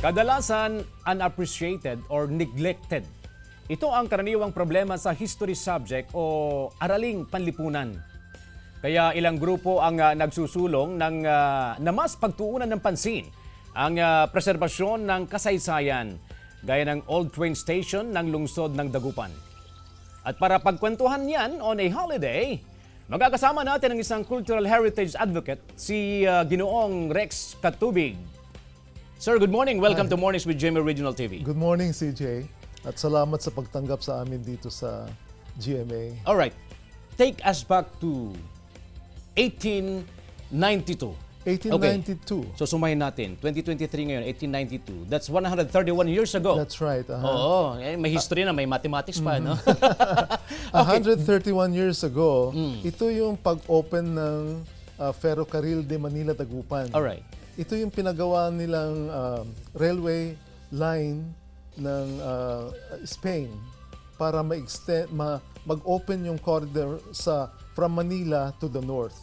Kadalasan unappreciated or neglected. Ito ang karaniwang problema sa history subject o araling panlipunan. Kaya ilang grupo ang nagsusulong na mas pagtuunan ng pansin ang preserbasyon ng kasaysayan gaya ng Old Train Station ng lungsod ng Dagupan. At para pagkwentuhan yan on a holiday, magkakasama natin ang isang cultural heritage advocate, si Ginoong Rex Katubig. Sir, good morning. Welcome to Mornings with GMA Regional TV. Good morning, CJ. At salamat sa pagtanggap sa amin dito sa GMA. All right. Take us back to 1892. 1892. Okay. So sumahin natin. 2023 ngayon, 1892. That's 131 years ago. That's right. Oo. May history na, may mathematics pa, no? 131 years ago, ito yung pag-open ng Ferrocarril de Manila Dagupan. All right. Ito yung pinagawa nilang railway line ng Spain para mag-open yung corridor from Manila to the north.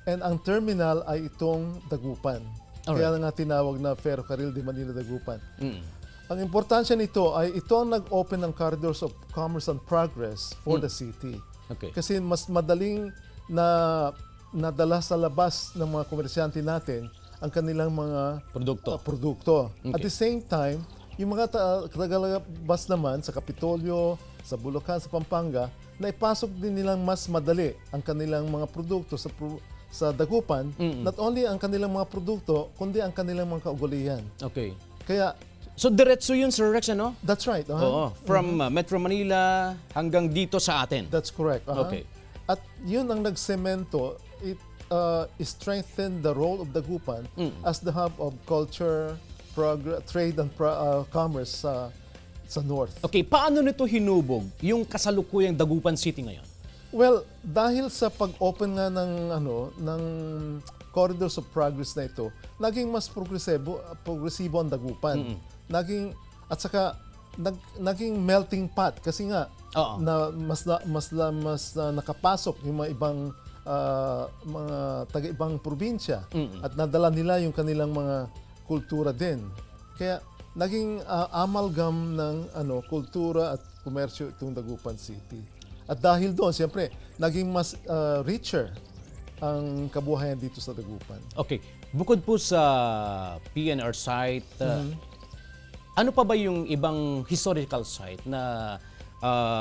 And ang terminal ay itong Dagupan. Kaya nga tinawag na Ferrocarril de Manila Dagupan. Ang importansya nito ay ito ang nag-open ng corridors of commerce and progress for the city. Okay. Kasi mas madaling nadala sa labas ng mga komersyante natin ang kanilang mga produkto. Okay. At the same time, yung mga tagalabas naman sa Kapitolyo, sa Bulacan, sa Pampanga, na ipasok din nilang mas madali ang kanilang mga produkto sa Dagupan. Not only ang kanilang mga produkto, kundi ang kanilang mga kaugalian. Okay. Kaya, so diretso yun, Sir Rex, ano? that's right. Oo. From Metro Manila hanggang dito sa atin. That's correct. Okay. At yun ang nagsemento, strengthen the role of Dagupan as the hub of culture, trade and commerce sa north. Okay, paano nito hinubog yung kasalukuyang Dagupan City ngayon? Well, dahil sa pag-open nga ng corridors of progress na ito, naging mas progresibo ang Dagupan. Naging melting pot kasi nga na mas nakapasok yung mga ibang mga taga-ibang probinsya at nadala nila yung kanilang mga kultura din. Kaya naging amalgam ng kultura at komersyo itong Dagupan City. At dahil doon, siyempre, naging mas richer ang kabuhayan dito sa Dagupan. Okay. Bukod po sa PNR site, ano pa ba yung ibang historical site na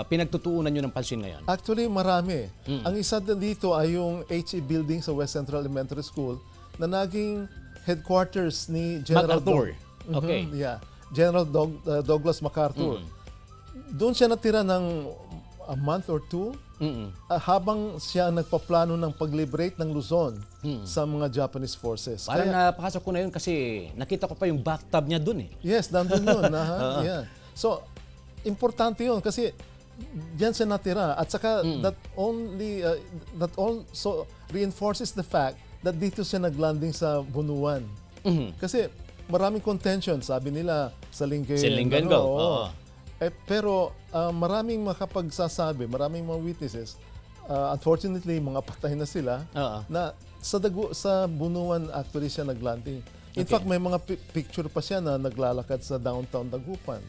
pinagtutuunan nyo ng pansin ngayon? Actually, marami. Ang isa dito ay yung HE Building sa West Central Elementary School na naging headquarters ni General MacArthur. Okay. General Douglas MacArthur. Doon siya natira ng a month or two habang siya nagpaplano ng pag-liberate ng Luzon sa mga Japanese forces. Parang napakasok ko na yun kasi nakita ko pa yung bathtub niya dun eh. Yes, nandun yun. Yeah. So, importante yun kasi diyan siya natira at saka that also reinforces the fact that dito siya naglanding sa Bunuan. Kasi maraming contention, sabi nila sa Lingayen. Pero maraming makapagsasabi, maraming mga witnesses, unfortunately mga patay na sila, na sa Bunuan actually siya naglanding. In fact, may mga picture pa siya na naglalakad sa downtown Dagupan.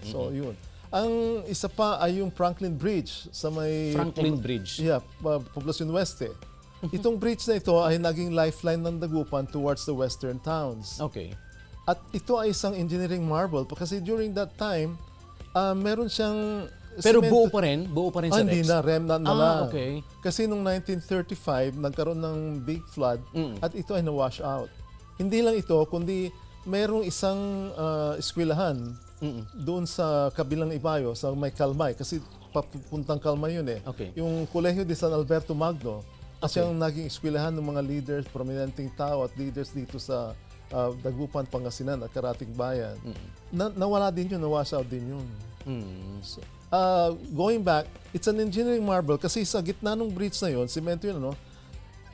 So, yun. Ang isa pa ay yung Franklin Bridge sa may... Franklin Bridge? Yeah, Poblacion Oeste. Itong bridge na ito ay naging lifeline ng Dagupan towards the western towns. Okay. At ito ay isang engineering marvel kasi during that time, meron siyang... Pero buo pa rin sa Rex? Hindi na, remnant na lang. Okay. Kasi noong 1935, nagkaroon ng big flood at ito ay na-wash out. Hindi lang ito, kundi mayroong isang eskwelahan doon sa kabilang ibayo, sa may Kalmay, kasi papuntang Kalmay yun eh. Okay. Yung Colegio de San Alberto Magno, kasi ang naging eskwelahan ng mga leaders, prominenteng tao at leaders dito sa Dagupan, Pangasinan at Karatig Bayan. Nawala din yun, na-wash out din yun. So, going back, it's an engineering marvel kasi sa gitna ng bridge na yun, semento yun,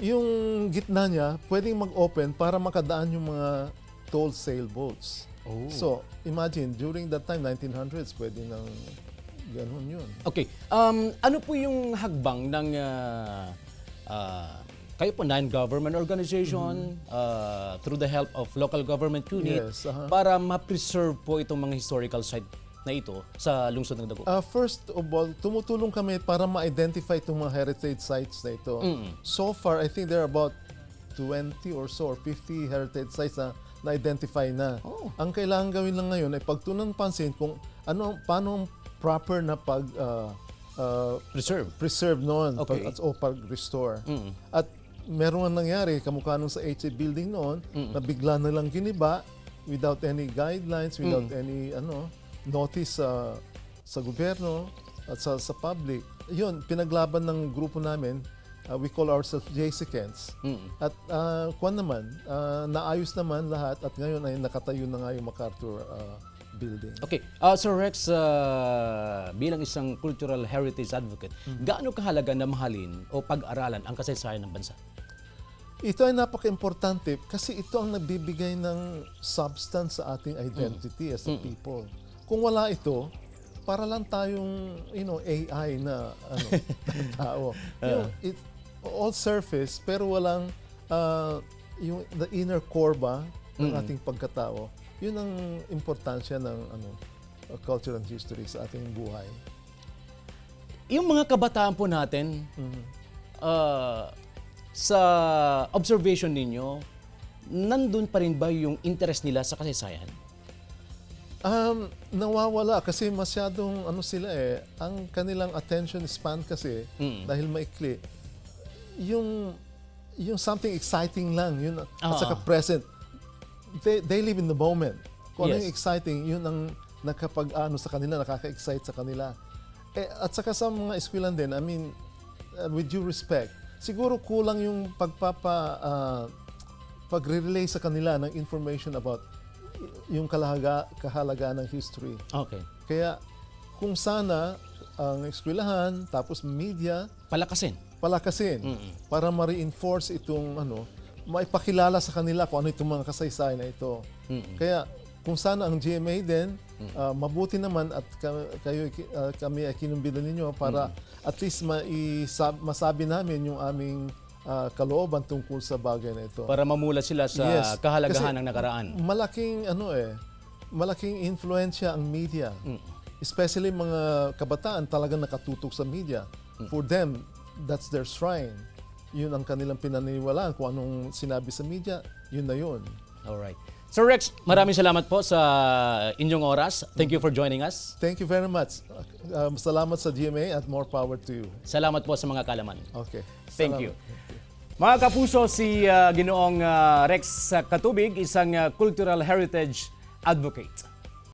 yung gitna niya pwedeng mag-open para makadaan yung mga toll sailboats. So, imagine, during that time, 1900s, pwede nang ganun yun. Okay. Ano po yung hagbang ng kayo po, non-government organization, through the help of local government unit, Yes, para ma-preserve po itong mga historical site na ito sa lungsod ng Dagupan? First of all, tumutulong kami para ma-identify itong mga heritage sites na ito. So far, I think there are about 20 or so or 50 heritage sites na na-identify na. Ang kailangan gawin lang ngayon ay pagtunan pansin kung paano proper na preserve noon o pag-restore. At meron nga nangyari, kamukha nung sa HA building noon, na bigla na lang giniba without any guidelines, without any notice sa gobyerno at sa public. Yun, pinaglaban ng grupo namin, we call ourselves JCCans. At naayos naman lahat at ngayon ay nakatayo na nga yung MacArthur building. Okay. Sir Rex, bilang isang cultural heritage advocate, gaano kahalaga na mahalin o pag-aralan ang kasaysayan ng bansa? Ito ay napaka-importante kasi ito ang nagbibigay ng substance sa ating identity as a people. Kung wala ito, para lang tayong AI na tao. All surface pero walang the inner core ba ng ating pagkatao. Yun ang importansya ng culture and history sa ating buhay. Yung mga kabataan po natin, sa observation ninyo, nandun pa rin ba yung interest nila sa kasaysayan? Nawawala kasi masyadong ang kanilang attention span kasi dahil maikli. Yung something exciting lang, yun at saka present. They live in the moment. Kung ano yung exciting, yun ang sa kanila, nakaka-excite sa kanila. At saka sa mga eskwelahan din, I mean, with due respect, siguro kulang yung pagre-relay sa kanila ng information about yung kahalagaan ng history. Okay. Kaya kung sana ang eskwelahan, tapos media, palakasin para ma-reinforce itong maipakilala sa kanila kung ano itong mga kasaysayan na ito. Kaya kung sana ang GMA din, mabuti naman at kami ay kinumbidan ninyo para at least masabi namin yung aming kalooban tungkol sa bagay na ito. Para mamulat sila sa kahalagahan ng nakaraan. Malaking influensya ang media. Especially mga kabataan talagang nakatutok sa media. For them, that's their shrine. Yun ang kanilang pinaniniwalaan. Kung anong sinabi sa media, yun na yun. Alright. Sir Rex, maraming salamat po sa inyong oras. Thank you for joining us. Thank you very much. Salamat sa GMA at more power to you. Salamat po sa mga kalaman. Okay. Thank you. Mga kapuso, si Ginoong Rex Katubig, isang cultural heritage advocate.